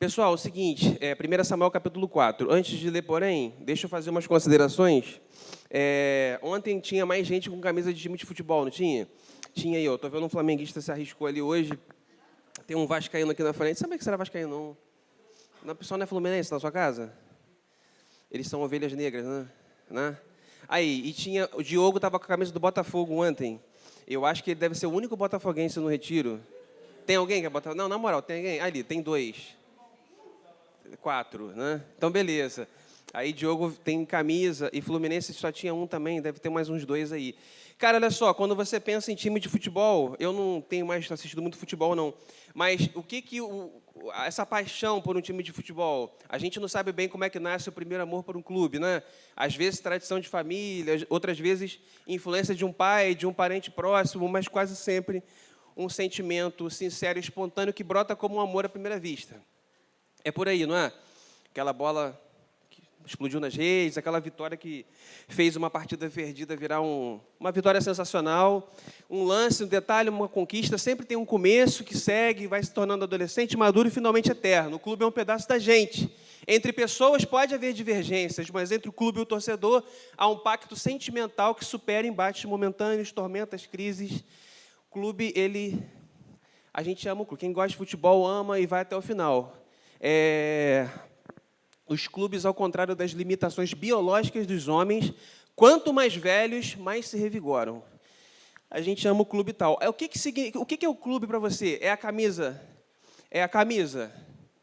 Pessoal, é o seguinte, 1 Samuel capítulo 4. Antes de ler, porém, deixa eu fazer umas considerações. Ontem tinha mais gente com camisa de time de futebol, não tinha? Tinha aí, ó. Estou vendo um flamenguista se arriscou ali hoje. Tem um vascaíno aqui na frente. Sabe que será vascaíno, não? Não, o pessoal não é fluminense na sua casa? Eles são ovelhas negras, né? Aí, e tinha... O Diogo estava com a camisa do Botafogo ontem. Eu acho que ele deve ser o único botafoguense no retiro. Tem alguém que é Botafogo? Não, na moral, tem alguém? Ali, tem 2. 4, né? Então, beleza. Aí, Diogo tem camisa, e Fluminense só tinha um também, deve ter mais uns 2 aí. Cara, olha só, quando você pensa em time de futebol, eu não tenho mais assistido muito futebol, não, mas o que essa paixão por um time de futebol, a gente não sabe bem como é que nasce o primeiro amor por um clube, né? Às vezes, tradição de família, outras vezes, influência de um pai, de um parente próximo, mas quase sempre um sentimento sincero e espontâneo que brota como um amor à primeira vista. É por aí, não é? Aquela bola que explodiu nas redes, aquela vitória que fez uma partida perdida virar uma vitória sensacional, um lance, um detalhe, uma conquista, sempre tem um começo que segue, vai se tornando adolescente, maduro e finalmente eterno. O clube é um pedaço da gente. Entre pessoas pode haver divergências, mas entre o clube e o torcedor há um pacto sentimental que supera embates momentâneos, tormentas, crises. O clube, a gente ama o clube. Quem gosta de futebol ama e vai até o final. Os clubes, ao contrário das limitações biológicas dos homens, quanto mais velhos, mais se revigoram. A gente ama o clube e tal. O que é o clube para você? É a camisa? É a camisa?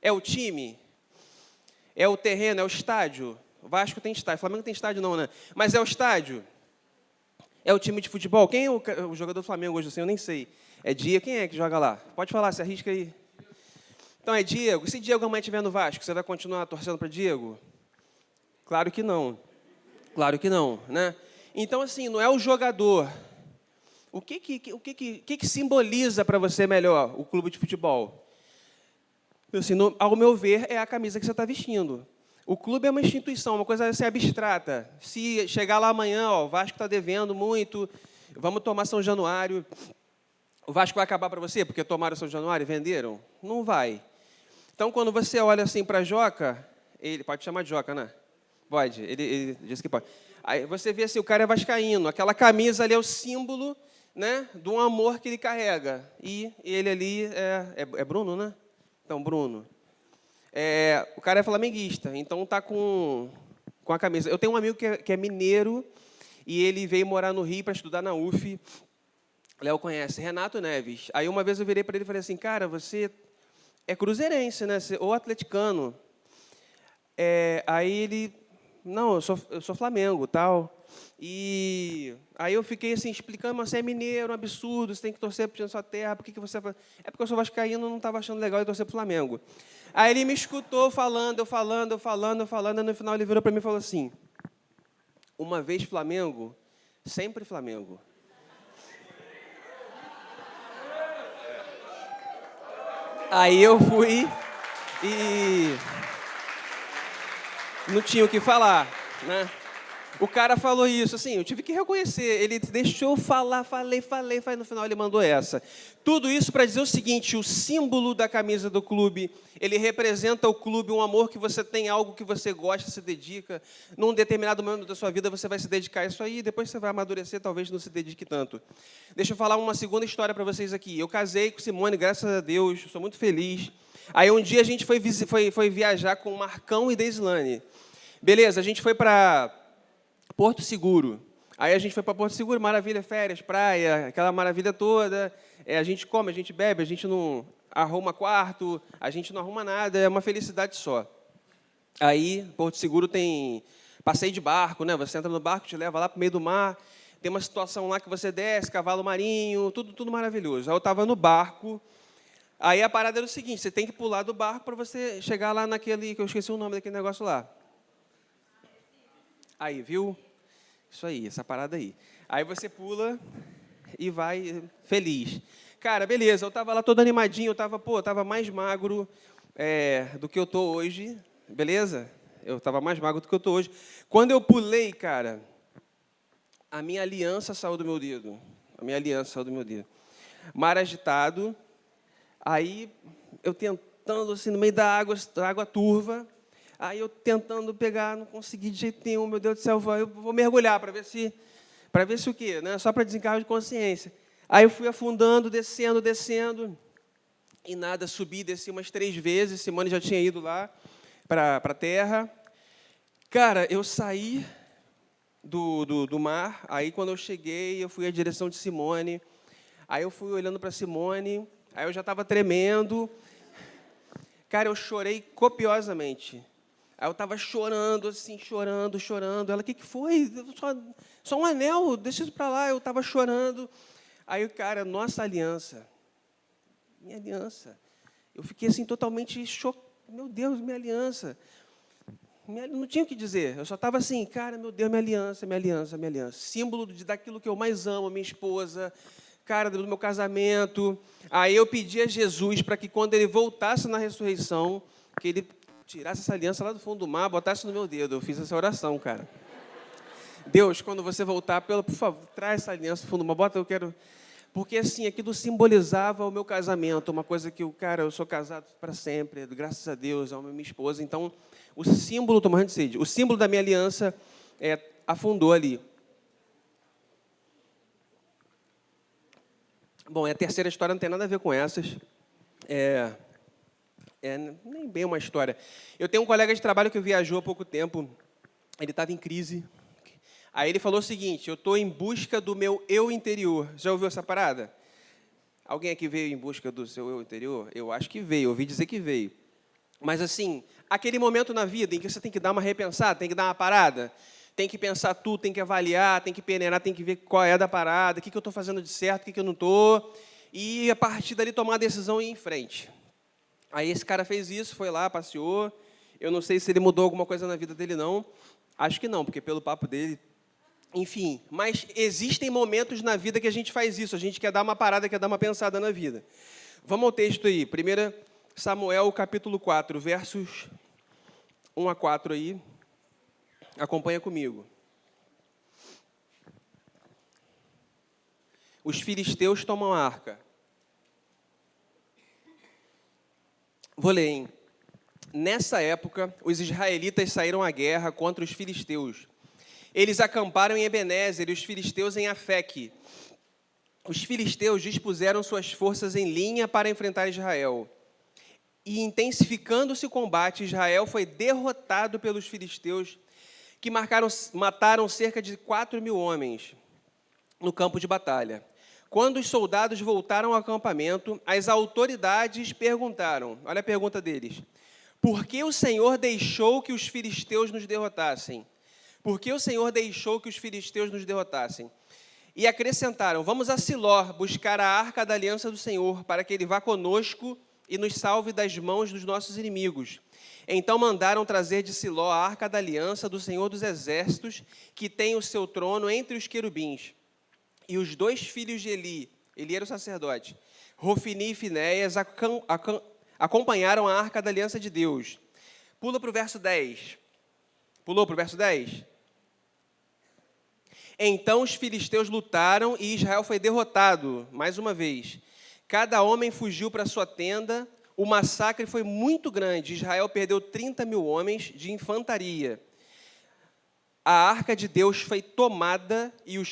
É o time? É o terreno? É o estádio? O Vasco tem estádio. O Flamengo tem estádio não, né? Mas é o estádio? É o time de futebol? Quem é o jogador do Flamengo hoje? Assim, eu nem sei. É Diego? Quem é que joga lá? Pode falar, se arrisca aí. Então, é Diego. Se Diego amanhã estiver no Vasco, você vai continuar torcendo para Diego? Claro que não. Claro que não, né? Então, assim, não é o jogador. O que simboliza para você melhor o clube de futebol? Assim, ao meu ver, é a camisa que você está vestindo. O clube é uma instituição, uma coisa assim, abstrata. Se chegar lá amanhã, ó, o Vasco está devendo muito, vamos tomar São Januário. O Vasco vai acabar para você porque tomaram São Januário e venderam? Não vai. Então, quando você olha assim para Joca, ele pode chamar de Joca, né? Pode, ele disse que pode. Aí você vê assim, o cara é vascaíno, aquela camisa ali é o símbolo, né, de um amor que ele carrega. E ele ali é Bruno, né? Então, Bruno. O cara é flamenguista, então está com a camisa. Eu tenho um amigo que é mineiro e ele veio morar no Rio para estudar na UF. Léo conhece, Renato Neves. Aí uma vez eu virei para ele e falei assim, cara, você é cruzeirense, né? Ou atleticano. Aí ele, não, eu sou Flamengo, tal. E aí eu fiquei assim, explicando, mas você é mineiro, um absurdo, você tem que torcer para a sua terra, por que você... É porque eu sou vascaíno, não estava achando legal de torcer para o Flamengo. Aí ele me escutou falando, eu falando, e no final ele virou para mim e falou assim, uma vez Flamengo, sempre Flamengo. Aí eu fui e não tinha o que falar, né? O cara falou isso, assim, eu tive que reconhecer. Ele deixou falar, falei, no final ele mandou essa. Tudo isso para dizer o seguinte, o símbolo da camisa do clube, ele representa o clube, um amor que você tem, algo que você gosta, se dedica. Num determinado momento da sua vida, você vai se dedicar a isso aí, depois você vai amadurecer, talvez não se dedique tanto. Deixa eu falar uma segunda história para vocês aqui. Eu casei com Simone, graças a Deus, sou muito feliz. Aí um dia a gente foi viajar com Marcão e Deislane. Beleza, a gente foi para Porto Seguro. Aí a gente foi para Porto Seguro, maravilha, férias, praia, aquela maravilha toda. A gente come, a gente bebe, a gente não arruma quarto, a gente não arruma nada, é uma felicidade só. Aí, Porto Seguro tem passeio de barco, né? Você entra no barco, te leva lá para o meio do mar, tem uma situação lá que você desce, cavalo marinho, tudo maravilhoso. Aí eu estava no barco, aí a parada era o seguinte, você tem que pular do barco para você chegar lá naquele, que eu esqueci o nome daquele negócio lá. Aí, viu? Isso aí, essa parada aí. Aí você pula e vai feliz. Cara, beleza, eu estava lá todo animadinho, eu estava mais magro do que eu estou hoje, beleza? Eu estava mais magro do que eu estou hoje. Quando eu pulei, cara, a minha aliança saiu do meu dedo. Mar agitado. Aí eu botando assim no meio da água turva. Aí eu tentando pegar, não consegui de jeito nenhum, meu Deus do céu, eu vou mergulhar para ver se o quê, né? Só para desencargo de consciência. Aí eu fui afundando, descendo, e nada, subi, desci umas 3 vezes, Simone já tinha ido lá para a terra. Cara, eu saí do mar, aí quando eu cheguei, eu fui à direção de Simone, aí eu fui olhando para Simone, aí eu já estava tremendo. Cara, eu chorei copiosamente. Aí eu estava chorando, assim, chorando. Ela, o que foi? Só um anel, deixa isso para lá. Eu estava chorando. Aí, cara, nossa aliança. Minha aliança. Eu fiquei, assim, totalmente chocado. Meu Deus, minha aliança. Não tinha o que dizer. Eu só estava assim, cara, meu Deus, minha aliança. Símbolo daquilo que eu mais amo, minha esposa, cara, do meu casamento. Aí eu pedi a Jesus para que, quando ele voltasse na ressurreição, que ele tirasse essa aliança lá do fundo do mar, botasse no meu dedo. Eu fiz essa oração, cara. Deus, quando você voltar, por favor, traz essa aliança do fundo do mar, bota, eu quero... Porque, assim, aquilo simbolizava o meu casamento, uma coisa que, eu sou casado para sempre, graças a Deus, amo minha esposa. Então, o símbolo, estou morrendo de sede, o símbolo da minha aliança afundou ali. Bom, a terceira história não tem nada a ver com essas. Nem bem uma história. Eu tenho um colega de trabalho que viajou há pouco tempo, ele estava em crise. Aí ele falou o seguinte, eu estou em busca do meu eu interior. Já ouviu essa parada? Alguém aqui veio em busca do seu eu interior? Eu acho que veio, ouvi dizer que veio. Mas, assim, aquele momento na vida em que você tem que dar uma repensada, tem que dar uma parada, tem que pensar tudo, tem que avaliar, tem que peneirar, tem que ver qual é da parada, o que eu estou fazendo de certo, o que eu não estou, e, a partir dali, tomar a decisão e ir em frente. Aí esse cara fez isso, foi lá, passeou. Eu não sei se ele mudou alguma coisa na vida dele, não. Acho que não, porque pelo papo dele... Enfim, mas existem momentos na vida que a gente faz isso. A gente quer dar uma parada, quer dar uma pensada na vida. Vamos ao texto aí. 1 Samuel, capítulo 4, versos 1 a 4 aí. Acompanha comigo. Os filisteus tomam a arca. Vou ler, hein? Nessa época, os israelitas saíram à guerra contra os filisteus. Eles acamparam em Ebenezer e os filisteus em Afeque. Os filisteus dispuseram suas forças em linha para enfrentar Israel. E, intensificando-se o combate, Israel foi derrotado pelos filisteus, que mataram cerca de 4.000 homens no campo de batalha. Quando os soldados voltaram ao acampamento, as autoridades perguntaram, olha a pergunta deles, por que o Senhor deixou que os filisteus nos derrotassem? Por que o Senhor deixou que os filisteus nos derrotassem? E acrescentaram, vamos a Siló buscar a arca da aliança do Senhor, para que ele vá conosco e nos salve das mãos dos nossos inimigos. Então mandaram trazer de Siló a arca da aliança do Senhor dos Exércitos, que tem o seu trono entre os querubins. E os 2 filhos de Eli era o sacerdote, Rofini e Finéias, acompanharam a arca da aliança de Deus. Pula para o verso 10. Pulou para o verso 10? Então os filisteus lutaram e Israel foi derrotado, mais uma vez. Cada homem fugiu para sua tenda, o massacre foi muito grande. Israel perdeu 30.000 homens de infantaria. A arca de Deus foi tomada e os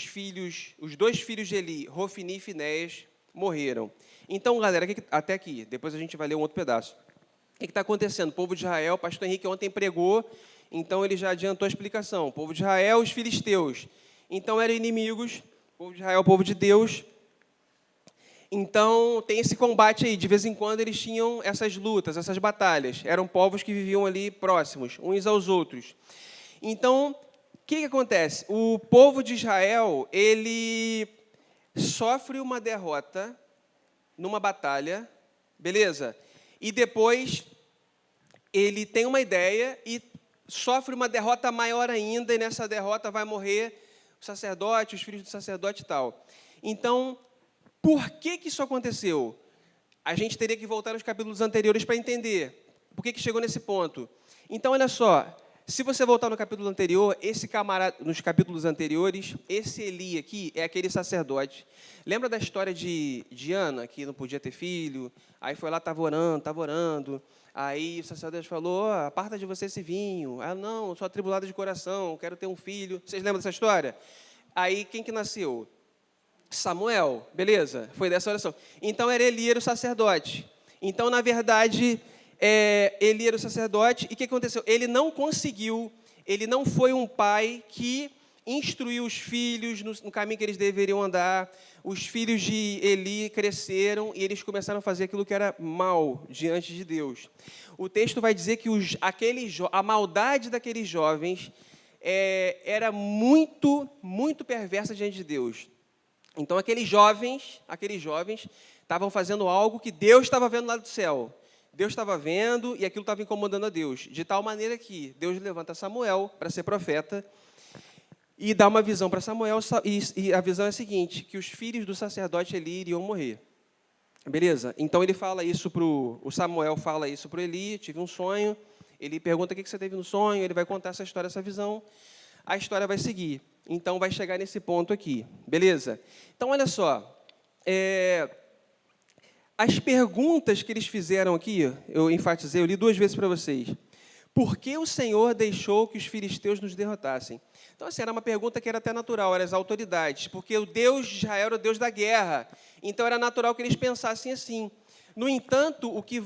2 filhos de Eli, Rofini e Finéias, morreram. Então, galera, até aqui, depois a gente vai ler um outro pedaço. O que está acontecendo? O povo de Israel, o pastor Henrique ontem pregou, então ele já adiantou a explicação. O povo de Israel, os filisteus. Então eram inimigos, o povo de Israel, o povo de Deus. Então tem esse combate aí, de vez em quando eles tinham essas lutas, essas batalhas. Eram povos que viviam ali próximos, uns aos outros. Então, o que acontece? O povo de Israel, ele sofre uma derrota numa batalha, beleza? E depois ele tem uma ideia e sofre uma derrota maior ainda, e nessa derrota vai morrer o sacerdote, os filhos do sacerdote e tal. Então, por que isso aconteceu? A gente teria que voltar nos capítulos anteriores para entender por que chegou nesse ponto. Então, olha só, Se você voltar no capítulo anterior, esse camarada, nos capítulos anteriores, esse Eli aqui é aquele sacerdote. Lembra da história de Ana, que não podia ter filho? Aí foi lá, estava orando. Aí o sacerdote falou, aparta de você esse vinho. Ah, não, eu sou atribulada de coração, quero ter um filho. Vocês lembram dessa história? Aí, quem que nasceu? Samuel, beleza? Foi dessa oração. Então, Eli era o sacerdote. Então, na verdade, Eli era o sacerdote. E o que aconteceu? Ele não conseguiu, ele não foi um pai que instruiu os filhos no caminho que eles deveriam andar. Os filhos de Eli cresceram e eles começaram a fazer aquilo que era mal diante de Deus. O texto vai dizer que a maldade daqueles jovens era muito, muito perversa diante de Deus. Então, aqueles jovens estavam fazendo algo que Deus estava vendo lá do céu. Deus estava vendo e aquilo estava incomodando a Deus. De tal maneira que Deus levanta Samuel para ser profeta e dá uma visão para Samuel. E a visão é a seguinte, que os filhos do sacerdote Eli iriam morrer. Beleza? Então, o Samuel fala isso para Eli, tive um sonho. Ele pergunta o que você teve no sonho, ele vai contar essa história, essa visão. A história vai seguir. Então, vai chegar nesse ponto aqui. Beleza? Então, olha só. As perguntas que eles fizeram aqui, eu enfatizei, eu li 2 vezes para vocês. Por que o Senhor deixou que os filisteus nos derrotassem? Então, assim, era uma pergunta que era até natural, eram as autoridades, porque o Deus de Israel era o Deus da guerra. Então, era natural que eles pensassem assim. No entanto, o que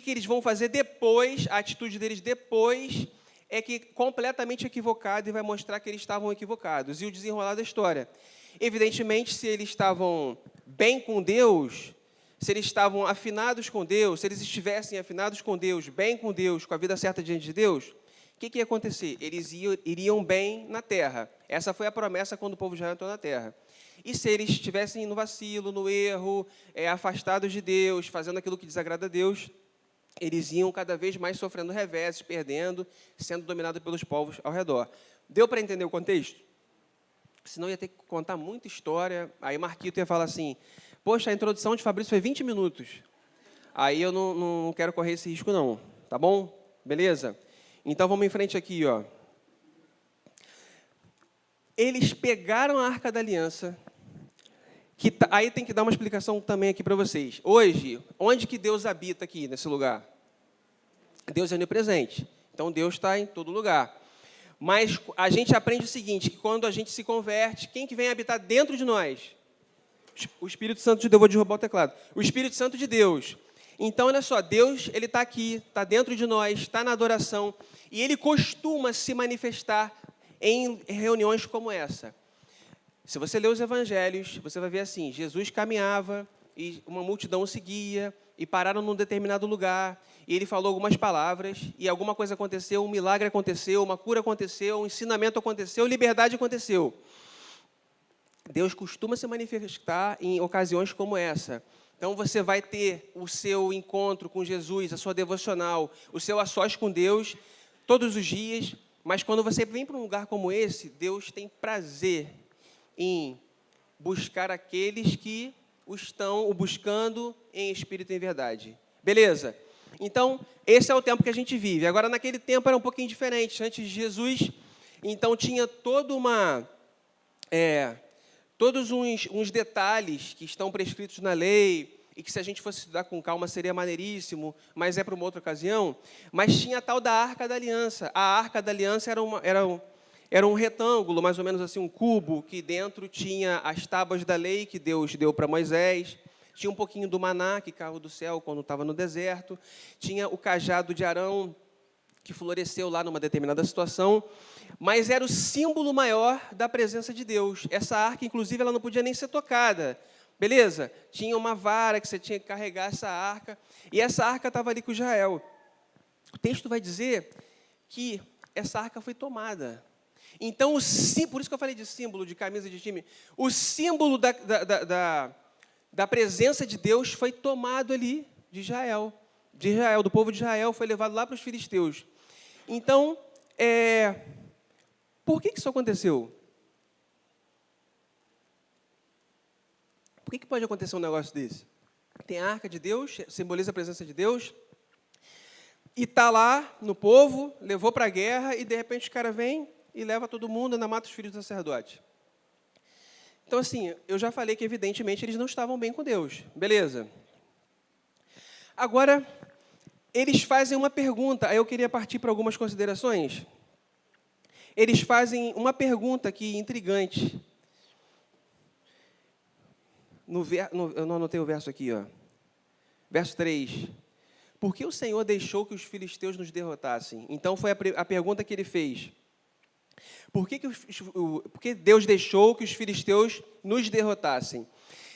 eles vão fazer depois, a atitude deles depois, é que completamente equivocado e vai mostrar que eles estavam equivocados. E o desenrolar da história. Evidentemente, se eles estavam bem com Deus, se eles estavam afinados com Deus, se eles estivessem afinados com Deus, bem com Deus, com a vida certa diante de Deus, o que ia acontecer? Eles iriam bem na terra. Essa foi a promessa quando o povo de Israel entrou na terra. E se eles estivessem no vacilo, no erro, afastados de Deus, fazendo aquilo que desagrada a Deus, eles iam cada vez mais sofrendo reveses, perdendo, sendo dominados pelos povos ao redor. Deu para entender o contexto? Senão ia ter que contar muita história. Aí Marquito ia falar assim, poxa, a introdução de Fabrício foi 20 minutos. Aí eu não quero correr esse risco, não. Tá bom? Beleza? Então, vamos em frente aqui, ó. Eles pegaram a Arca da Aliança, aí tem que dar uma explicação também aqui para vocês. Hoje, onde que Deus habita aqui, nesse lugar? Deus é onipresente. Então, Deus está em todo lugar. Mas a gente aprende o seguinte, que quando a gente se converte, quem que vem habitar dentro de nós? O Espírito Santo de Deus, vou derrubar o teclado. O Espírito Santo de Deus. Então, olha só, Deus ele está aqui, está dentro de nós, está na adoração, e Ele costuma se manifestar em reuniões como essa. Se você ler os evangelhos, você vai ver assim, Jesus caminhava, e uma multidão o seguia, e pararam num determinado lugar, e ele falou algumas palavras, e alguma coisa aconteceu, um milagre aconteceu, uma cura aconteceu, um ensinamento aconteceu, liberdade aconteceu. Deus costuma se manifestar em ocasiões como essa. Então, você vai ter o seu encontro com Jesus, a sua devocional, o seu a sós com Deus, todos os dias, mas quando você vem para um lugar como esse, Deus tem prazer em buscar aqueles que o estão buscando em espírito e em verdade. Beleza? Então, esse é o tempo que a gente vive. Agora, naquele tempo era um pouquinho diferente. Antes de Jesus, então, tinha todos uns detalhes que estão prescritos na lei, e que se a gente fosse estudar com calma seria maneiríssimo, mas é para uma outra ocasião. Mas tinha a tal da Arca da Aliança. A Arca da Aliança era um retângulo, mais ou menos assim, um cubo, que dentro tinha as tábuas da lei que Deus deu para Moisés, tinha um pouquinho do maná que caiu do céu quando estava no deserto, tinha o cajado de Arão, que floresceu lá numa determinada situação, mas era o símbolo maior da presença de Deus. Essa arca, inclusive, ela não podia nem ser tocada, beleza? Tinha uma vara que você tinha que carregar essa arca, e essa arca estava ali com Israel. O texto vai dizer que essa arca foi tomada. Então, por isso que eu falei de símbolo, de camisa de time, o símbolo da presença de Deus foi tomado ali de Israel, do povo de Israel, foi levado lá para os filisteus. Então, por que isso aconteceu? Por que pode acontecer um negócio desse? Tem a arca de Deus, simboliza a presença de Deus. e está lá no povo, levou para a guerra, e de repente os caras vêm e leva todo mundo, ainda mata os filhos do sacerdote. Então, assim, eu já falei que, evidentemente, eles não estavam bem com Deus. Beleza. Agora, eles fazem uma pergunta, aí eu queria partir para algumas considerações. Eles fazem uma pergunta aqui, intrigante. Eu não anotei o verso aqui, ó. Verso 3. Por que o Senhor deixou que os filisteus nos derrotassem? Então, foi a pergunta que ele fez. Por que Deus deixou que os filisteus nos derrotassem?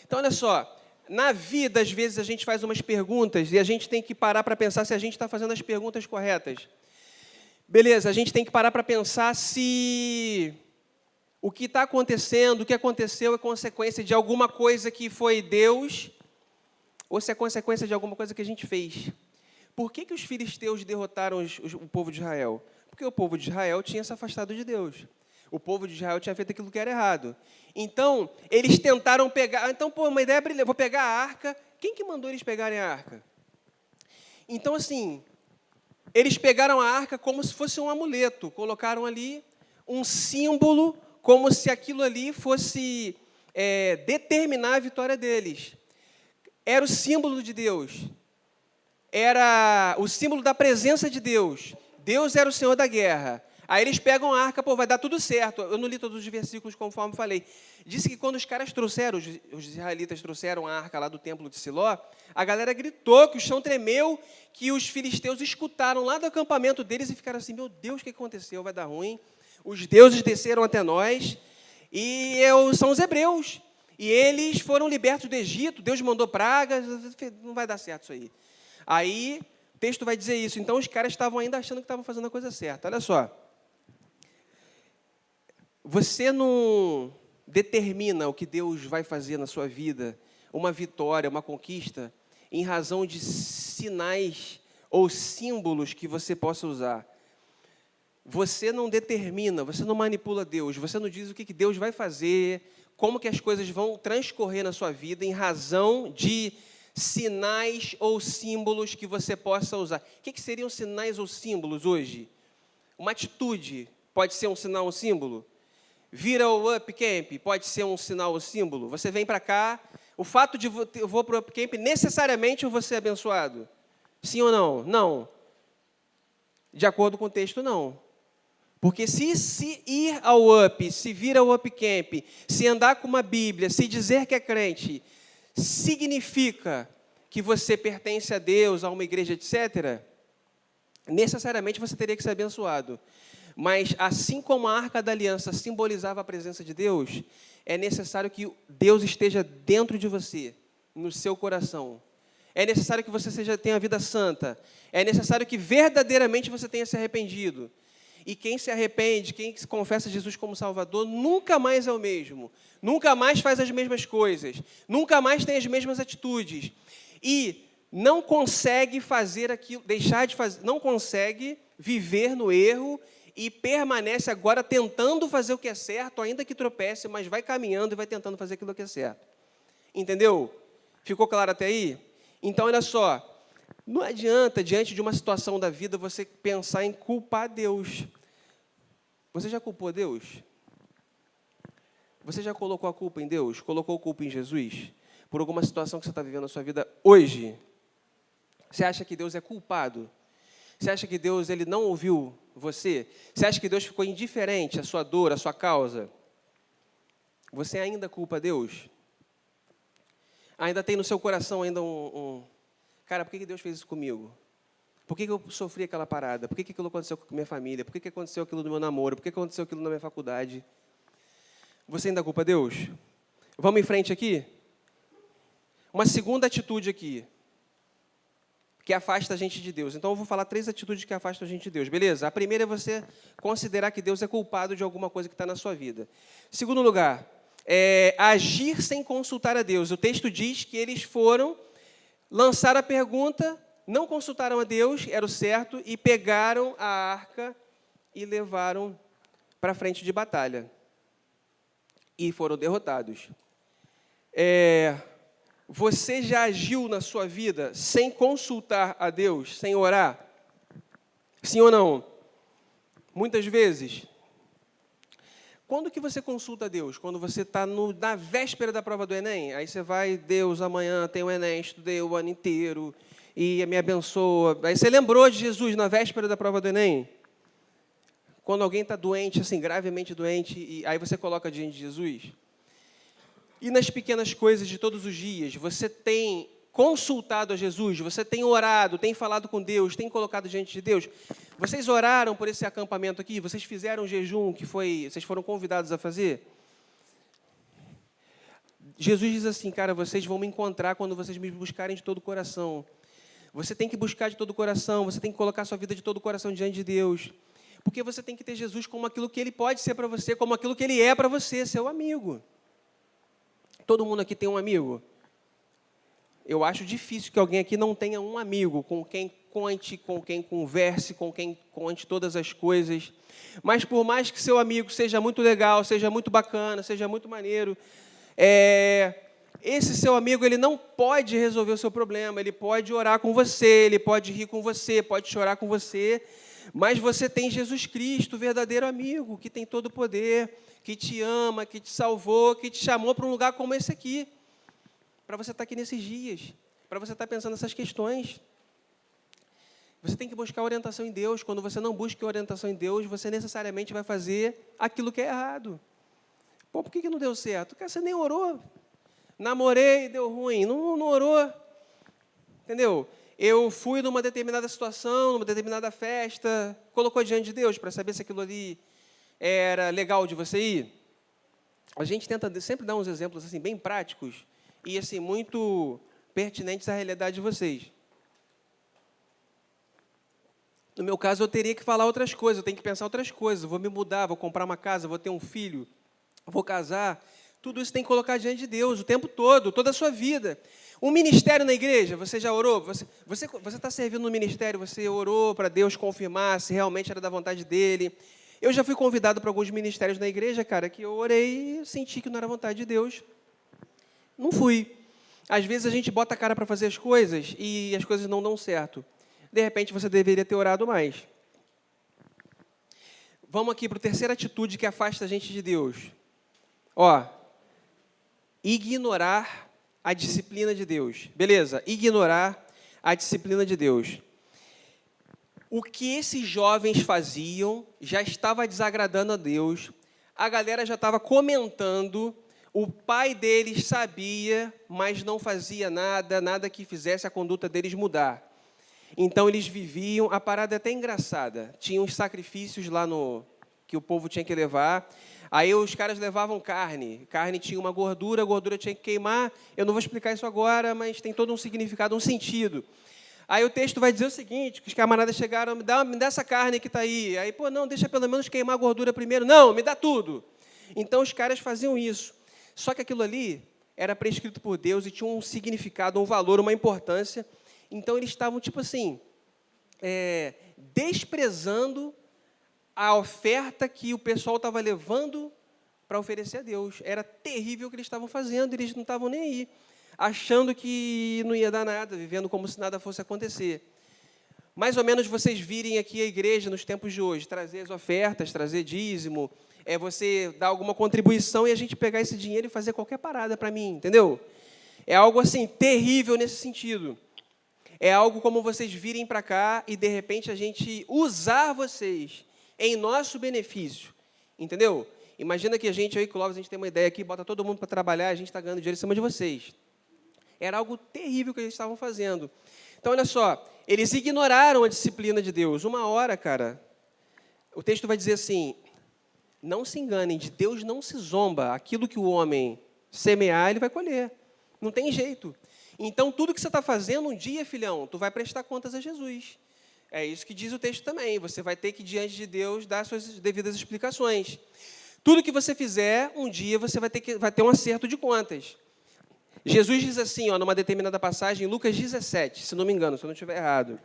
Então, olha só. Na vida, às vezes, a gente faz umas perguntas e a gente tem que parar para pensar se a gente está fazendo as perguntas corretas. Beleza, a gente tem que parar para pensar se o que está acontecendo, o que aconteceu é consequência de alguma coisa que foi Deus ou se é consequência de alguma coisa que a gente fez. Por que os filisteus derrotaram o povo de Israel? Porque o povo de Israel tinha se afastado de Deus. O povo de Israel tinha feito aquilo que era errado. Então, eles tentaram pegar... Então, uma ideia brilhante. Vou pegar a arca. Quem que mandou eles pegarem a arca? Então, assim, eles pegaram a arca como se fosse um amuleto. Colocaram ali um símbolo, como se aquilo ali fosse determinar a vitória deles. Era o símbolo de Deus. Era o símbolo da presença de Deus. Deus era o Senhor da guerra. Aí eles pegam a arca, vai dar tudo certo. Eu não li todos os versículos conforme falei. Disse que quando os caras trouxeram, os israelitas trouxeram a arca lá do templo de Siló, a galera gritou, que o chão tremeu, que os filisteus escutaram lá do acampamento deles e ficaram assim, meu Deus, o que aconteceu? Vai dar ruim. Os deuses desceram até nós, e são os hebreus. E eles foram libertos do Egito, Deus mandou pragas, não vai dar certo isso aí. Aí, o texto vai dizer isso. Então, os caras estavam ainda achando que estavam fazendo a coisa certa. Olha só. Você não determina o que Deus vai fazer na sua vida, uma vitória, uma conquista, em razão de sinais ou símbolos que você possa usar. Você não determina, você não manipula Deus, você não diz o que Deus vai fazer, como que as coisas vão transcorrer na sua vida em razão de sinais ou símbolos que você possa usar. O que seriam sinais ou símbolos hoje? Uma atitude pode ser um sinal ou símbolo? Vira o Up Camp pode ser um sinal ou símbolo? Você vem para cá, o fato de eu vou para o Up Camp, necessariamente eu vou ser abençoado? Sim ou não? Não. De acordo com o texto, não. Porque se ir ao Up, se vir ao Up Camp, se andar com uma Bíblia, se dizer que é crente, significa que você pertence a Deus, a uma igreja, etc., necessariamente você teria que ser abençoado. Mas, assim como a Arca da Aliança simbolizava a presença de Deus, é necessário que Deus esteja dentro de você, no seu coração. É necessário que você tenha vida santa. É necessário que verdadeiramente você tenha se arrependido. E quem se arrepende, quem confessa Jesus como Salvador, nunca mais é o mesmo. Nunca mais faz as mesmas coisas. Nunca mais tem as mesmas atitudes. E não consegue fazer aquilo, deixar de fazer, não consegue viver no erro e permanece agora tentando fazer o que é certo, ainda que tropece, mas vai caminhando e vai tentando fazer aquilo que é certo. Entendeu? Ficou claro até aí? Então, olha só. Não adianta, diante de uma situação da vida, você pensar em culpar Deus. Você já culpou Deus? Você já colocou a culpa em Deus? Colocou a culpa em Jesus? Por alguma situação que você está vivendo na sua vida hoje? Você acha que Deus é culpado? Você acha que Deus ele não ouviu você? Você acha que Deus ficou indiferente à sua dor, à sua causa? Você ainda culpa Deus? Ainda tem no seu coração ainda cara, por que Deus fez isso comigo? Por que eu sofri aquela parada? Por que aquilo aconteceu com a minha família? Por que aconteceu aquilo no meu namoro? Por que aconteceu aquilo na minha faculdade? Você ainda culpa Deus? Vamos em frente aqui? Uma segunda atitude aqui, que afasta a gente de Deus. Então, eu vou falar 3 atitudes que afastam a gente de Deus, beleza? A primeira é você considerar que Deus é culpado de alguma coisa que está na sua vida. Segundo lugar, agir sem consultar a Deus. O texto diz que eles foram, lançaram a pergunta, não consultaram a Deus, era o certo, e pegaram a arca e levaram para a frente de batalha. E foram derrotados. Você já agiu na sua vida sem consultar a Deus, sem orar? Sim ou não? Muitas vezes. Quando que você consulta Deus? Quando você está na véspera da prova do Enem? Aí você vai, Deus, amanhã tem o Enem, estudei o ano inteiro e me abençoa. Aí você lembrou de Jesus na véspera da prova do Enem? Quando alguém está doente, assim, gravemente doente, e aí você coloca diante de Jesus? E nas pequenas coisas de todos os dias, você tem consultado a Jesus, você tem orado, tem falado com Deus, tem colocado diante de Deus. Vocês oraram por esse acampamento aqui? Vocês fizeram um jejum que vocês foram convidados a fazer? Jesus diz assim, cara, vocês vão me encontrar quando vocês me buscarem de todo o coração. Você tem que buscar de todo o coração, você tem que colocar sua vida de todo o coração diante de Deus. Porque você tem que ter Jesus como aquilo que Ele pode ser para você, como aquilo que Ele é para você, seu amigo. Todo mundo aqui tem um amigo? Eu acho difícil que alguém aqui não tenha um amigo com quem conte, com quem converse, com quem conte todas as coisas. Mas por mais que seu amigo seja muito legal, seja muito bacana, seja muito maneiro, esse seu amigo ele não pode resolver o seu problema, ele pode orar com você, ele pode rir com você, pode chorar com você, mas você tem Jesus Cristo, o verdadeiro amigo, que tem todo o poder, que te ama, que te salvou, que te chamou para um lugar como esse aqui, para você estar aqui nesses dias, para você estar pensando nessas questões. Você tem que buscar orientação em Deus. Quando você não busca orientação em Deus, você necessariamente vai fazer aquilo que é errado. Pô, por que não deu certo? Porque você nem orou. Namorei, deu ruim. Não orou. Entendeu? Eu fui numa determinada situação, numa determinada festa, colocou diante de Deus para saber se aquilo ali era legal de você ir. A gente tenta sempre dar uns exemplos assim, bem práticos e assim, muito pertinentes à realidade de vocês. No meu caso, eu teria que falar outras coisas, eu tenho que pensar outras coisas. Eu vou me mudar, vou comprar uma casa, vou ter um filho, vou casar. Tudo isso tem que colocar diante de Deus o tempo todo, toda a sua vida. Um ministério na igreja, você já orou? Você está servindo no ministério, você orou para Deus confirmar se realmente era da vontade dEle. Eu já fui convidado para alguns ministérios na igreja, cara, que eu orei e senti que não era vontade de Deus. Não fui. Às vezes a gente bota a cara para fazer as coisas e as coisas não dão certo. De repente, você deveria ter orado mais. Vamos aqui para a terceira atitude que afasta a gente de Deus. Ignorar a disciplina de Deus. Beleza, ignorar a disciplina de Deus. O que esses jovens faziam já estava desagradando a Deus. A galera já estava comentando. O pai deles sabia, mas não fazia nada que fizesse a conduta deles mudar. Então, eles viviam, a parada é até engraçada, tinha uns sacrifícios lá que o povo tinha que levar, aí os caras levavam carne tinha uma gordura, a gordura tinha que queimar, eu não vou explicar isso agora, mas tem todo um significado, um sentido. Aí o texto vai dizer o seguinte, que os camaradas chegaram, me dá essa carne que está aí, aí, não, deixa pelo menos queimar a gordura primeiro, não, me dá tudo. Então, os caras faziam isso, só que aquilo ali era prescrito por Deus e tinha um significado, um valor, uma importância. Então, eles estavam, tipo assim, desprezando a oferta que o pessoal estava levando para oferecer a Deus. Era terrível o que eles estavam fazendo, eles não estavam nem aí, achando que não ia dar nada, vivendo como se nada fosse acontecer. Mais ou menos vocês virem aqui a igreja nos tempos de hoje, trazer as ofertas, trazer dízimo, você dar alguma contribuição e a gente pegar esse dinheiro e fazer qualquer parada para mim, entendeu? É algo assim, terrível nesse sentido. É algo como vocês virem para cá e, de repente, a gente usar vocês em nosso benefício. Entendeu? Imagina que a gente, eu e Clóvis, a gente tem uma ideia aqui, bota todo mundo para trabalhar, a gente está ganhando dinheiro em cima de vocês. Era algo terrível que eles estavam fazendo. Então, olha só, eles ignoraram a disciplina de Deus. Uma hora, cara, o texto vai dizer assim, não se enganem, de Deus não se zomba. Aquilo que o homem semear, ele vai colher. Não tem jeito. Então, tudo que você está fazendo, um dia, filhão, tu vai prestar contas a Jesus. É isso que diz o texto também. Você vai ter que, diante de Deus, dar suas devidas explicações. Tudo que você fizer, um dia, você vai ter um acerto de contas. Jesus diz assim, numa determinada passagem, em Lucas 17, se não me engano, se eu não estiver errado.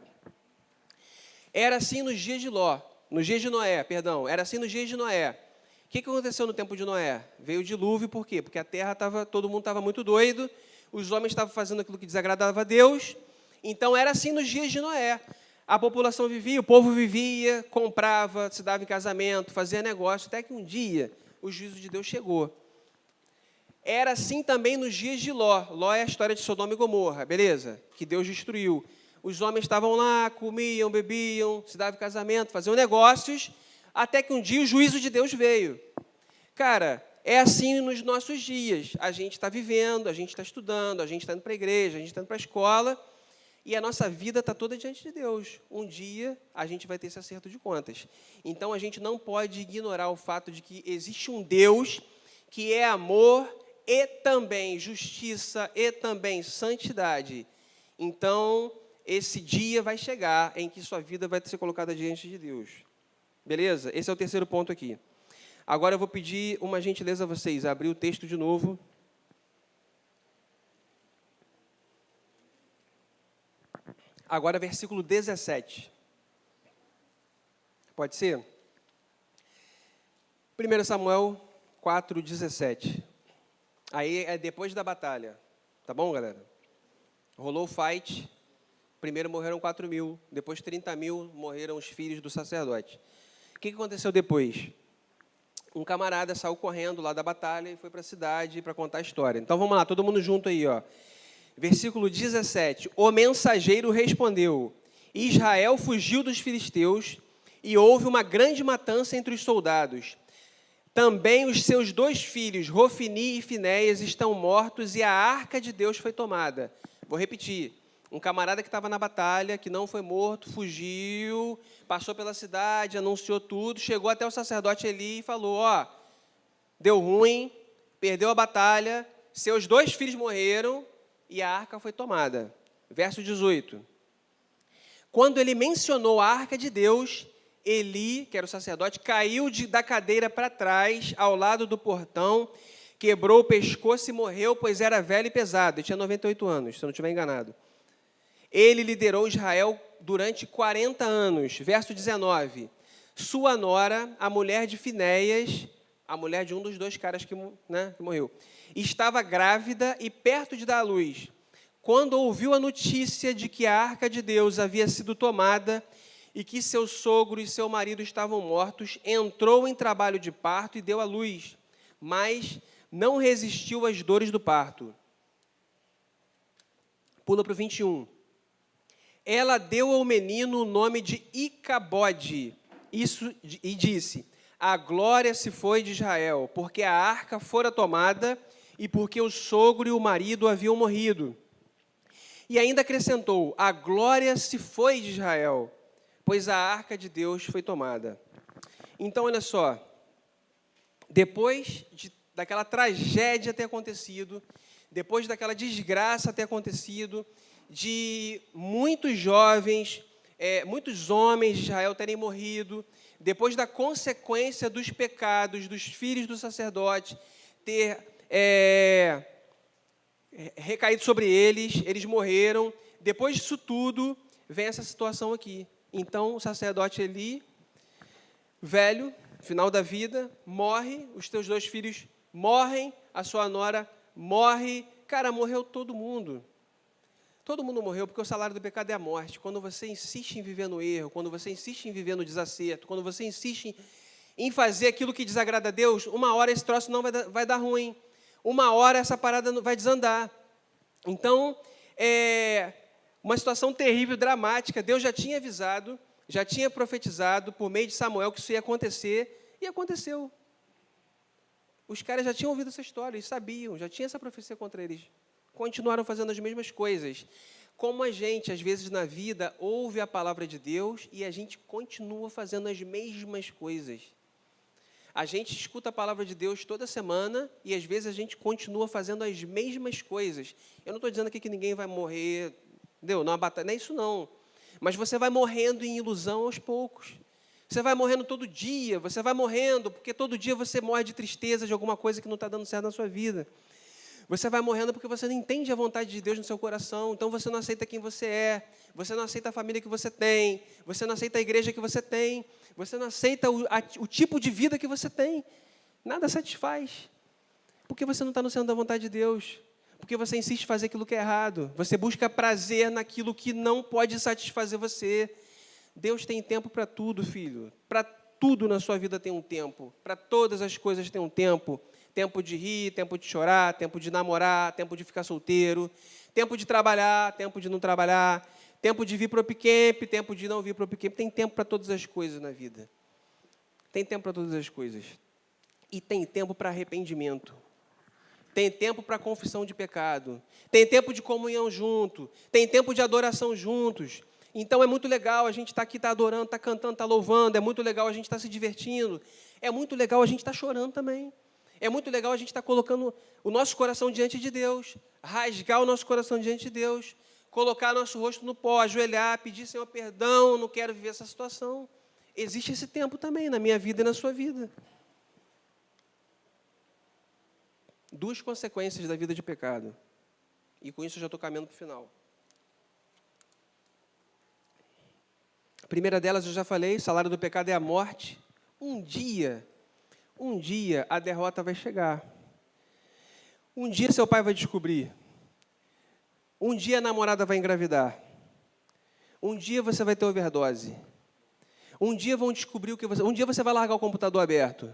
Era assim nos dias de Noé, era assim nos dias de Noé. O que aconteceu no tempo de Noé? Veio o dilúvio, por quê? Porque a terra todo mundo estava muito doido, os homens estavam fazendo aquilo que desagradava a Deus, então era assim nos dias de Noé. A população vivia, o povo vivia, comprava, se dava em casamento, fazia negócio, até que um dia o juízo de Deus chegou. Era assim também nos dias de Ló. Ló é a história de Sodoma e Gomorra, beleza? Que Deus destruiu. Os homens estavam lá, comiam, bebiam, se davam em casamento, faziam negócios, até que um dia o juízo de Deus veio. Cara, é assim nos nossos dias. A gente está vivendo, a gente está estudando, a gente está indo para a igreja, a gente está indo para a escola, e a nossa vida está toda diante de Deus. Um dia a gente vai ter esse acerto de contas. Então a gente não pode ignorar o fato de que existe um Deus que é amor e também justiça e também santidade. Então, esse dia vai chegar em que sua vida vai ser colocada diante de Deus. Beleza? Esse é o terceiro ponto aqui. Agora eu vou pedir uma gentileza a vocês, abrir o texto de novo. Agora, versículo 17. Pode ser? 1 Samuel 4:17. Aí é depois da batalha. Tá bom, galera? Rolou o fight. Primeiro morreram 4.000. Depois 30.000 morreram os filhos do sacerdote. O que aconteceu depois? Um camarada saiu correndo lá da batalha e foi para a cidade para contar a história. Então, vamos lá, todo mundo junto aí, ó. Versículo 17. O mensageiro respondeu: Israel fugiu dos filisteus e houve uma grande matança entre os soldados. Também os seus 2 filhos, Rofini e Finéias, estão mortos e a arca de Deus foi tomada. Vou repetir. Um camarada que estava na batalha, que não foi morto, fugiu, passou pela cidade, anunciou tudo, chegou até o sacerdote Eli e falou: ó, deu ruim, perdeu a batalha, seus 2 filhos morreram e a arca foi tomada. Verso 18. Quando ele mencionou a arca de Deus, Eli, que era o sacerdote, caiu da cadeira para trás, ao lado do portão, quebrou o pescoço e morreu, pois era velho e pesado. Ele tinha 98 anos, se eu não estiver enganado. Ele liderou Israel durante 40 anos. Verso 19. Sua nora, a mulher de Finéias, a mulher de um dos 2 caras que morreu, estava grávida e perto de dar à luz. Quando ouviu a notícia de que a arca de Deus havia sido tomada e que seu sogro e seu marido estavam mortos, entrou em trabalho de parto e deu à luz, mas não resistiu às dores do parto. Pula para o 21. Ela deu ao menino o nome de Icabode, e disse: a glória se foi de Israel, porque a arca fora tomada e porque o sogro e o marido haviam morrido. E ainda acrescentou: a glória se foi de Israel, pois a arca de Deus foi tomada. Então, olha só, depois daquela tragédia ter acontecido, depois daquela desgraça ter acontecido, de muitos jovens, muitos homens de Israel terem morrido, depois da consequência dos pecados dos filhos do sacerdote ter recaído sobre eles, eles morreram. Depois disso tudo, vem essa situação aqui. Então, o sacerdote Eli, velho, final da vida, morre, os teus 2 filhos morrem, a sua nora morre. Cara, morreu todo mundo. Todo mundo morreu porque o salário do pecado é a morte. Quando você insiste em viver no erro, quando você insiste em viver no desacerto, quando você insiste em fazer aquilo que desagrada a Deus, uma hora esse troço não vai dar ruim. Uma hora essa parada vai desandar. Então, é uma situação terrível, dramática. Deus já tinha avisado, já tinha profetizado por meio de Samuel que isso ia acontecer, e aconteceu. Os caras já tinham ouvido essa história, eles sabiam, já tinha essa profecia contra eles. Continuaram fazendo as mesmas coisas. Como a gente, às vezes, na vida, ouve a palavra de Deus e a gente continua fazendo as mesmas coisas. A gente escuta a palavra de Deus toda semana e, às vezes, a gente continua fazendo as mesmas coisas. Eu não estou dizendo aqui que ninguém vai morrer, entendeu? Não é isso, não. Mas você vai morrendo em ilusão aos poucos. Você vai morrendo todo dia, você vai morrendo, porque todo dia você morre de tristeza de alguma coisa que não está dando certo na sua vida. Você vai morrendo porque você não entende a vontade de Deus no seu coração, então você não aceita quem você é, você não aceita a família que você tem, você não aceita a igreja que você tem, você não aceita o tipo de vida que você tem. Nada satisfaz, porque você não está no centro da vontade de Deus, porque você insiste em fazer aquilo que é errado, você busca prazer naquilo que não pode satisfazer você. Deus tem tempo para tudo, filho. Para tudo na sua vida tem um tempo. Para todas as coisas tem um tempo. Tempo de rir, tempo de chorar, tempo de namorar, tempo de ficar solteiro, tempo de trabalhar, tempo de não trabalhar, tempo de vir para o Upcamp, tempo de não vir para o Upcamp. Tem tempo para todas as coisas na vida. Tem tempo para todas as coisas. E tem tempo para arrependimento. Tem tempo para confissão de pecado. Tem tempo de comunhão junto. Tem tempo de adoração juntos. Então, é muito legal a gente estar aqui, estar adorando, estar cantando, estar louvando. É muito legal a gente estar se divertindo. É muito legal a gente estar chorando também. É muito legal a gente estar colocando o nosso coração diante de Deus, rasgar o nosso coração diante de Deus, colocar nosso rosto no pó, ajoelhar, pedir, Senhor, perdão, não quero viver essa situação. Existe esse tempo também na minha vida e na sua vida. Duas consequências da vida de pecado. E com isso eu já estou caminhando para o final. A primeira delas eu já falei, salário do pecado é a morte. Um dia a derrota vai chegar. Um dia seu pai vai descobrir. Um dia a namorada vai engravidar. Um dia você vai ter overdose. Um dia vão descobrir o que você... Um dia você vai largar o computador aberto.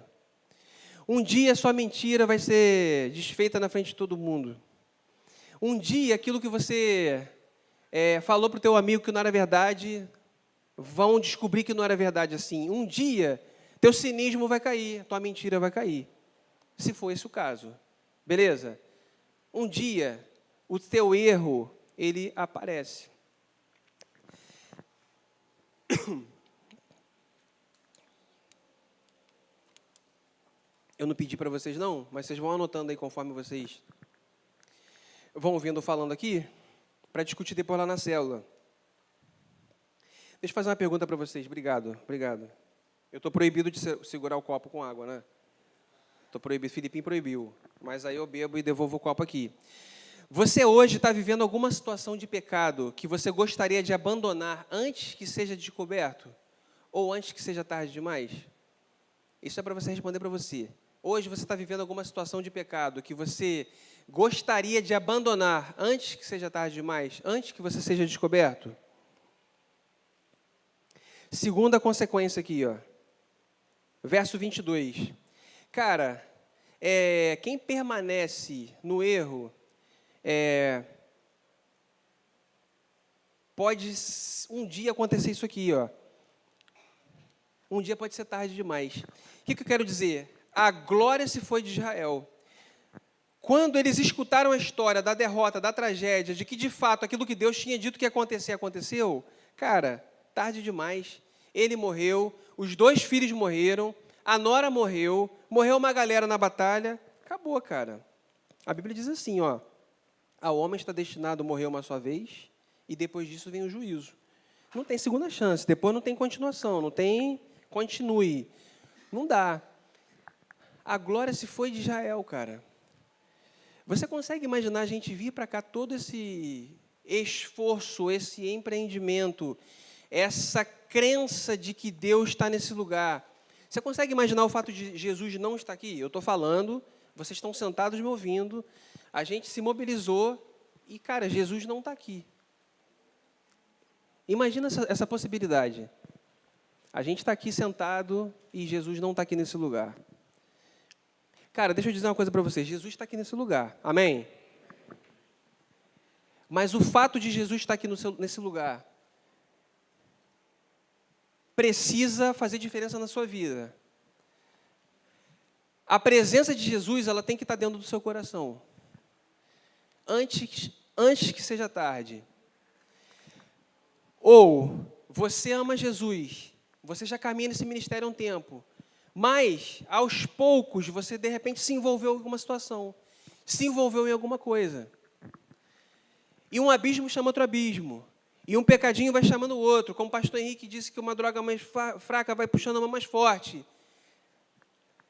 Um dia sua mentira vai ser desfeita na frente de todo mundo. Um dia aquilo que você falou para o teu amigo que não era verdade, vão descobrir que não era verdade assim. Um dia teu cinismo vai cair, tua mentira vai cair, se for esse o caso. Beleza? Um dia, o teu erro, ele aparece. Eu não pedi para vocês não, mas vocês vão anotando aí conforme vocês vão ouvindo falando aqui, para discutir depois lá na célula. Deixa eu fazer uma pergunta para vocês. Obrigado. Eu estou proibido de segurar o copo com água, né? Estou proibido. Filipinho proibiu. Mas aí eu bebo e devolvo o copo aqui. Você hoje está vivendo alguma situação de pecado que você gostaria de abandonar antes que seja descoberto? Ou antes que seja tarde demais? Isso é para você responder para você. Hoje você está vivendo alguma situação de pecado que você gostaria de abandonar antes que seja tarde demais? Antes que você seja descoberto? Segunda consequência aqui, ó. Verso 22. Cara, quem permanece no erro, pode um dia acontecer isso aqui, ó. Um dia pode ser tarde demais. O que eu quero dizer? A glória se foi de Israel. Quando eles escutaram a história da derrota, da tragédia, de que, de fato, aquilo que Deus tinha dito que ia acontecer, aconteceu, cara, tarde demais. Ele morreu, os 2 filhos morreram, a nora morreu uma galera na batalha, acabou, cara. A Bíblia diz assim, ó, ao homem está destinado a morrer uma só vez, e depois disso vem o juízo. Não tem segunda chance, depois não tem continuação, não tem continue. Não dá. A glória se foi de Israel, cara. Você consegue imaginar a gente vir para cá todo esse esforço, esse empreendimento, essa crença de que Deus está nesse lugar? Você consegue imaginar o fato de Jesus não estar aqui? Eu estou falando, vocês estão sentados me ouvindo, a gente se mobilizou e, cara, Jesus não está aqui. Imagina essa possibilidade. A gente está aqui sentado e Jesus não está aqui nesse lugar. Cara, deixa eu dizer uma coisa para vocês. Jesus está aqui nesse lugar. Amém? Mas o fato de Jesus estar aqui nesse lugar precisa fazer diferença na sua vida. A presença de Jesus, ela tem que estar dentro do seu coração. Antes que seja tarde. Ou você ama Jesus, você já caminha nesse ministério há um tempo, mas, aos poucos, você, de repente, se envolveu em alguma situação, se envolveu em alguma coisa. E um abismo chama outro abismo. E um pecadinho vai chamando o outro. Como o pastor Henrique disse que uma droga mais fraca vai puxando uma mais forte.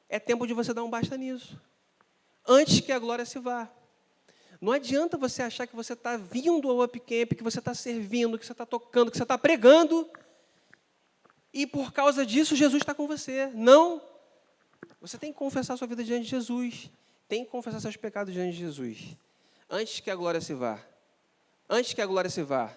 É tempo de você dar um basta nisso. Antes que a glória se vá. Não adianta você achar que você está vindo ao Upcamp, que você está servindo, que você está tocando, que você está pregando, e por causa disso Jesus está com você. Não. Você tem que confessar sua vida diante de Jesus. Tem que confessar seus pecados diante de Jesus. Antes que a glória se vá. Antes que a glória se vá.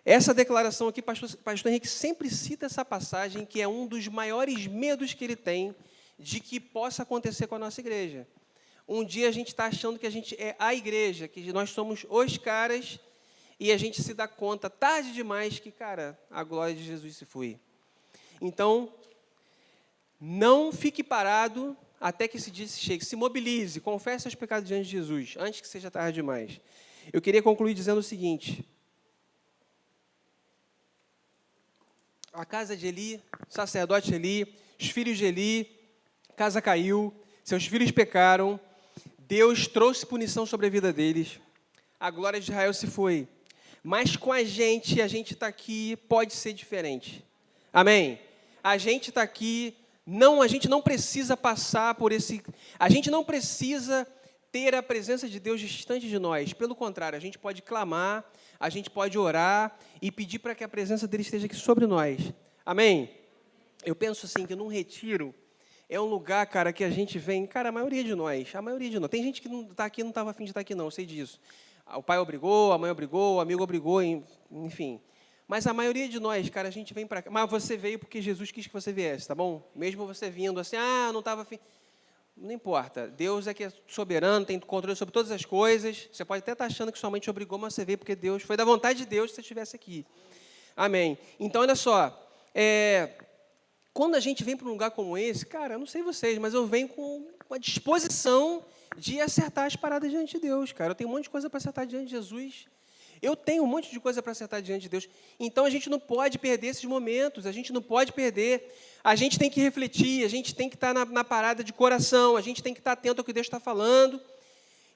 Essa declaração aqui, pastor Henrique sempre cita essa passagem, que é um dos maiores medos que ele tem de que possa acontecer com a nossa igreja. Um dia a gente está achando que a gente é a igreja, que nós somos os caras, e a gente se dá conta, tarde demais, que, cara, a glória de Jesus se foi. Então, não fique parado até que esse dia chegue. Se mobilize, confesse seus pecados diante de Jesus, antes que seja tarde demais. Eu queria concluir dizendo o seguinte: a casa de Eli, o sacerdote Eli, os filhos de Eli, a casa caiu, seus filhos pecaram, Deus trouxe punição sobre a vida deles, a glória de Israel se foi. Mas com a gente está aqui, pode ser diferente. Amém? A gente está aqui, a gente não precisa passar por esse... A gente não precisa ter a presença de Deus distante de nós. Pelo contrário, a gente pode clamar, a gente pode orar e pedir para que a presença dele esteja aqui sobre nós. Amém? Eu penso assim, que num retiro é um lugar, cara, que a gente vem... Cara, a maioria de nós. Tem gente que não está aqui, não estava a fim de estar aqui, não, eu sei disso. O pai obrigou, a mãe obrigou, o amigo obrigou, enfim. Mas a maioria de nós, cara, a gente vem para cá. Mas você veio porque Jesus quis que você viesse, tá bom? Mesmo você vindo assim, não estava a fim... Não importa. Deus é que é soberano, tem controle sobre todas as coisas. Você pode até estar achando que sua mãe te obrigou, mas você veio porque Deus... Foi da vontade de Deus que você estivesse aqui. Amém. Então, olha só. Quando a gente vem para um lugar como esse, cara, eu não sei vocês, mas eu venho com a disposição de acertar as paradas diante de Deus, cara. Eu tenho um monte de coisa para acertar diante de Jesus. Eu tenho um monte de coisa para acertar diante de Deus. Então, a gente não pode perder esses momentos, a gente não pode perder. A gente tem que refletir, a gente tem que estar na parada de coração, a gente tem que estar atento ao que Deus está falando.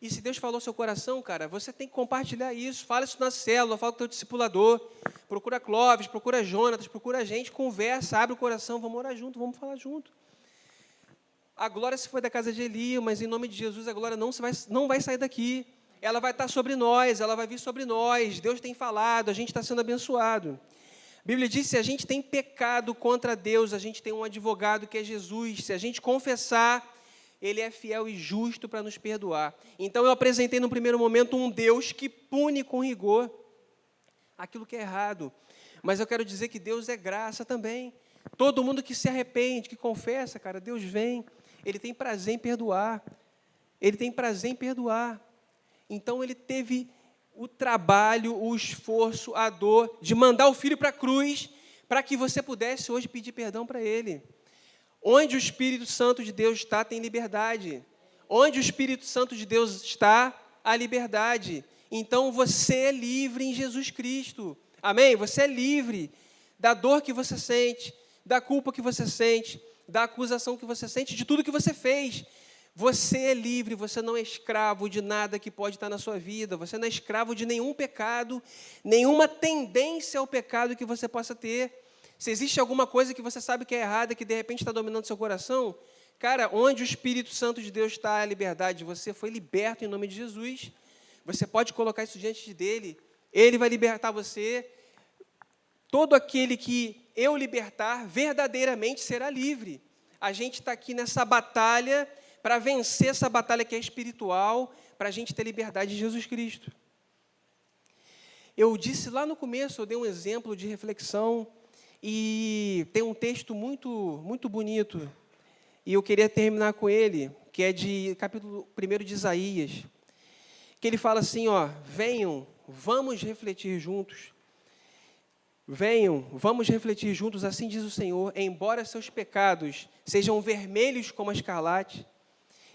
E se Deus falou seu coração, cara, você tem que compartilhar isso. Fala isso na célula, fala com o teu discipulador. Procura Clóvis, procura Jonatas, procura a gente, conversa, abre o coração, vamos orar junto, vamos falar junto. A glória se foi da casa de Eli, mas em nome de Jesus a glória não vai sair daqui. Ela vai estar sobre nós, ela vai vir sobre nós. Deus tem falado, a gente está sendo abençoado. A Bíblia diz, se a gente tem pecado contra Deus, a gente tem um advogado que é Jesus. Se a gente confessar, Ele é fiel e justo para nos perdoar. Então, eu apresentei no primeiro momento um Deus que pune com rigor aquilo que é errado. Mas eu quero dizer que Deus é graça também. Todo mundo que se arrepende, que confessa, cara, Deus vem. Ele tem prazer em perdoar. Ele tem prazer em perdoar. Então, Ele teve o trabalho, o esforço, a dor de mandar o Filho para a cruz para que você pudesse hoje pedir perdão para Ele. Onde o Espírito Santo de Deus está, tem liberdade. Onde o Espírito Santo de Deus está, há liberdade. Então, você é livre em Jesus Cristo. Amém? Você é livre da dor que você sente, da culpa que você sente, da acusação que você sente, de tudo que você fez. Você é livre, você não é escravo de nada que pode estar na sua vida. Você não é escravo de nenhum pecado, nenhuma tendência ao pecado que você possa ter. Se existe alguma coisa que você sabe que é errada, que de repente está dominando seu coração, cara, onde o Espírito Santo de Deus está, a liberdade, você foi liberto em nome de Jesus. Você pode colocar isso diante dele, ele vai libertar você. Todo aquele que eu libertar, verdadeiramente será livre. A gente está aqui nessa batalha para vencer essa batalha que é espiritual, para a gente ter liberdade em Jesus Cristo. Eu disse lá no começo, eu dei um exemplo de reflexão, e tem um texto muito, muito bonito, e eu queria terminar com ele, que é de capítulo 1 de Isaías, que ele fala assim, venham, vamos refletir juntos. Venham, vamos refletir juntos, assim diz o Senhor, embora seus pecados sejam vermelhos como a escarlate,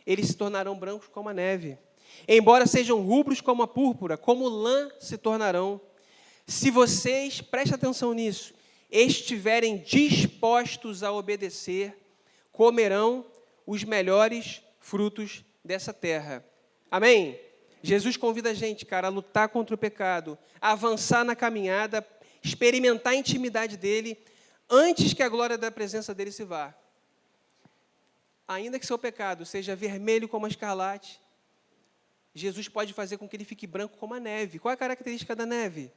eles se tornarão brancos como a neve. Embora sejam rubros como a púrpura, como lã se tornarão. Se vocês, preste atenção nisso, estiverem dispostos a obedecer, comerão os melhores frutos dessa terra. Amém? Jesus convida a gente, cara, a lutar contra o pecado, a avançar na caminhada, experimentar a intimidade dele, antes que a glória da presença dele se vá. Ainda que seu pecado seja vermelho como a escarlate, Jesus pode fazer com que ele fique branco como a neve. Qual é a característica da neve?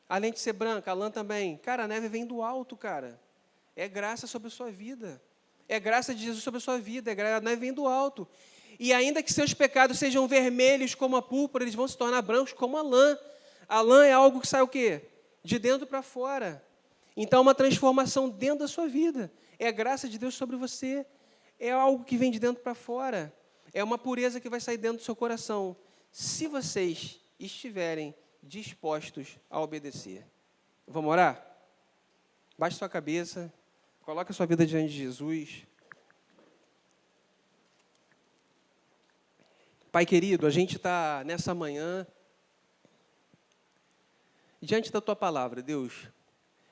Além de ser branca, a lã também. Cara, a neve vem do alto, cara. É graça sobre a sua vida. É graça de Jesus sobre a sua vida. A neve vem do alto. E ainda que seus pecados sejam vermelhos como a púrpura, eles vão se tornar brancos como a lã. A lã é algo que sai o quê? de dentro para fora. Então, é uma transformação dentro da sua vida. É a graça de Deus sobre você. É algo que vem de dentro para fora. É uma pureza que vai sair dentro do seu coração, se vocês estiverem dispostos a obedecer. Vamos orar? Baixe sua cabeça, coloque a sua vida diante de Jesus. Pai querido, a gente está nessa manhã diante da Tua palavra, Deus.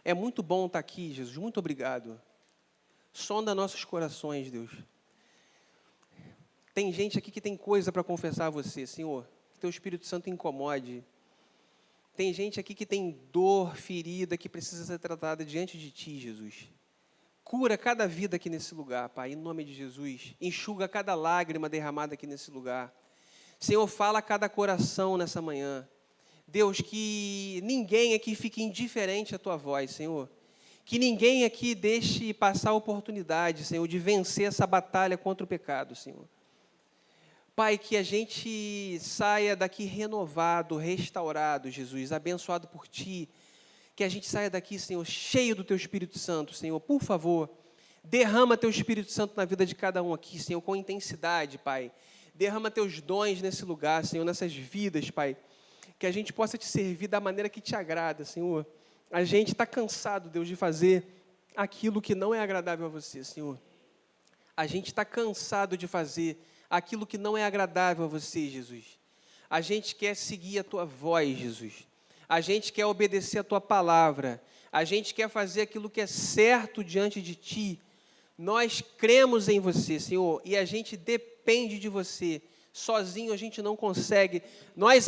É muito bom estar aqui, Jesus, muito obrigado. Sonda nossos corações, Deus. Tem gente aqui que tem coisa para confessar a você, Senhor. Que Teu Espírito Santo incomode. Tem gente aqui que tem dor, ferida, que precisa ser tratada diante de Ti, Jesus. Cura cada vida aqui nesse lugar, Pai, em nome de Jesus. Enxuga cada lágrima derramada aqui nesse lugar. Senhor, fala a cada coração nessa manhã. Deus, que ninguém aqui fique indiferente à Tua voz, Senhor. Que ninguém aqui deixe passar a oportunidade, Senhor, de vencer essa batalha contra o pecado, Senhor. Pai, que a gente saia daqui renovado, restaurado, Jesus, abençoado por Ti. Que a gente saia daqui, Senhor, cheio do Teu Espírito Santo, Senhor. Por favor, derrama Teu Espírito Santo na vida de cada um aqui, Senhor, com intensidade, Pai. Derrama Teus dons nesse lugar, Senhor, nessas vidas, Pai. Que a gente possa Te servir da maneira que Te agrada, Senhor. A gente está cansado, Deus, de fazer aquilo que não é agradável a Você, Senhor. A gente está cansado de fazer aquilo que não é agradável a Você, Jesus. A gente quer seguir a Tua voz, Jesus. A gente quer obedecer a Tua palavra. A gente quer fazer aquilo que é certo diante de Ti. Nós cremos em Você, Senhor, e a gente depende de Você. Sozinho a gente não consegue. Nós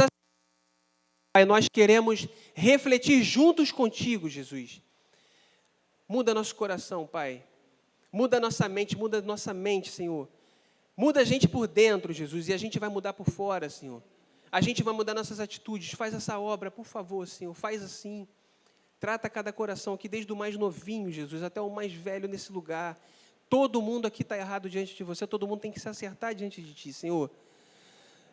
queremos refletir juntos contigo, Jesus. Muda nosso coração, Pai. Muda nossa mente, Senhor. Muda a gente por dentro, Jesus, e a gente vai mudar por fora, Senhor. A gente vai mudar nossas atitudes. Faz essa obra, por favor, Senhor. Faz assim. Trata cada coração aqui, desde o mais novinho, Jesus, até o mais velho nesse lugar. Todo mundo aqui está errado diante de Você. Todo mundo tem que se acertar diante de Ti, Senhor.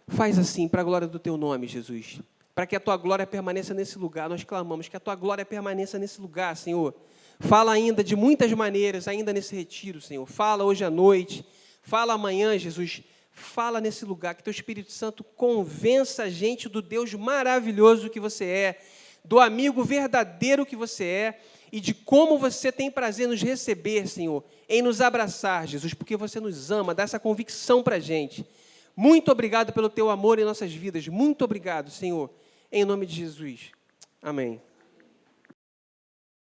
Faz assim, para a glória do Teu nome, Jesus. Para que a Tua glória permaneça nesse lugar. Nós clamamos que a Tua glória permaneça nesse lugar, Senhor. Fala ainda de muitas maneiras, ainda nesse retiro, Senhor. Fala hoje à noite. Fala amanhã, Jesus. Fala nesse lugar. Que Teu Espírito Santo convença a gente do Deus maravilhoso que Você é, do amigo verdadeiro que Você é e de como Você tem prazer nos receber, Senhor, em nos abraçar, Jesus, porque Você nos ama, dá essa convicção para a gente. Muito obrigado pelo Teu amor em nossas vidas. Muito obrigado, Senhor. Em nome de Jesus. Amém.